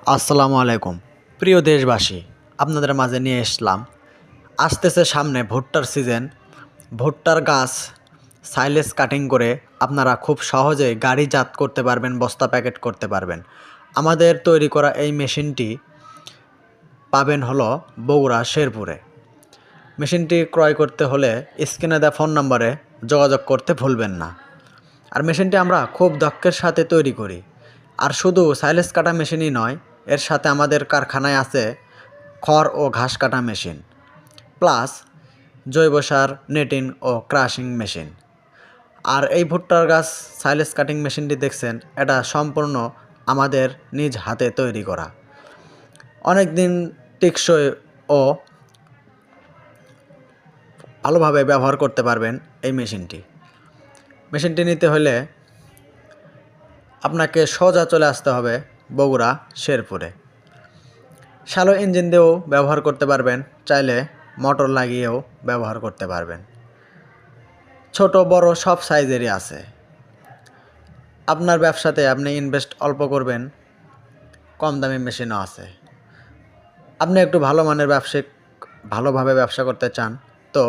আসসালামু আলাইকুম। প্রিয় দেশবাসী, আপনাদের মাঝে নিয়ে আসলাম, আসতেছে সামনে ভুট্টার সিজন। ভুট্টার গাছ সাইলেজ কাটিং করে আপনারা খুব সহজেই গাড়িজাত করতে পারবেন, বস্তা প্যাকেট করতে পারবেন। আমাদের তৈরি করা এই মেশিনটি পাবেন হলো বগুড়া শেরপুরে। মেশিনটি ক্রয় করতে হলে স্ক্রিনে দেওয়া ফোন নম্বরে যোগাযোগ করতে ভুলবেন না। আর মেশিনটি আমরা খুব দক্ষের সাথে তৈরি করি। আর শুধু সাইলেজ কাটা মেশিনই নয়, এর সাথে আমাদের কারখানায় আছে খড় ও ঘাস কাটা মেশিন, প্লাস জৈব সার, নেটিং ও ক্রাশিং মেশিন। আর এই ভুট্টার গাছ সাইলেজ কাটিং মেশিনটি দেখছেন, এটা সম্পূর্ণ আমাদের নিজ হাতে তৈরি করা। অনেক দিন টেকসই ও ভালোভাবে ব্যবহার করতে পারবেন এই মেশিনটি নিতে হলে আপনাকে সোজা চলে আসতে হবে বগুড়া শেরপুরে। শ্যালো ইঞ্জিন দিয়েও ব্যবহার করতে পারবেন, চাইলে মোটর লাগিয়েও ব্যবহার করতে পারবেন। ছোট বড় সব সাইজেরই আছে। আপনার ব্যবসাতে আপনি ইনভেস্ট অল্প করবেন, কম দামি মেশিনও আছে। আপনি একটু ভালো মানের ভালোভাবে ব্যবসা করতে চান তো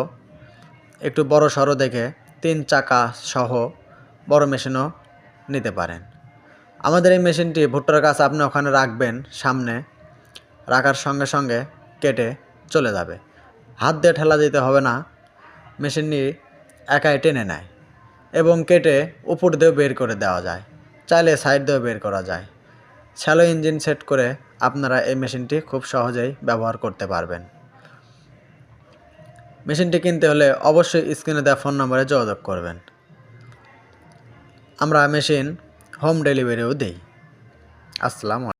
একটু বড় সড়ো দেখে 3 চাকা সহ বড় মেশিনও নিতে পারেন। আমাদের এই মেশিনটি ভুট্টার গাছ আপনি ওখানে রাখবেন, সামনে রাখার সঙ্গে সঙ্গে কেটে চলে যাবে। হাত দিয়ে ঠেলা দিতে হবে না, মেশিনটি একাই টেনে নেয় এবং কেটে উপর দিয়েও বের করে দেওয়া যায়, চাইলে সাইড দিয়েও বের করা যায়। শ্যালো ইঞ্জিন সেট করে আপনারা এই মেশিনটি খুব সহজেই ব্যবহার করতে পারবেন। মেশিনটি কিনতে হলে অবশ্যই স্ক্রিনে দেওয়া ফোন নম্বরে যোগাযোগ করবেন। আমরা মেশিন হোম ডেলিভারিও দিই। আসসালামু আলাইকুম।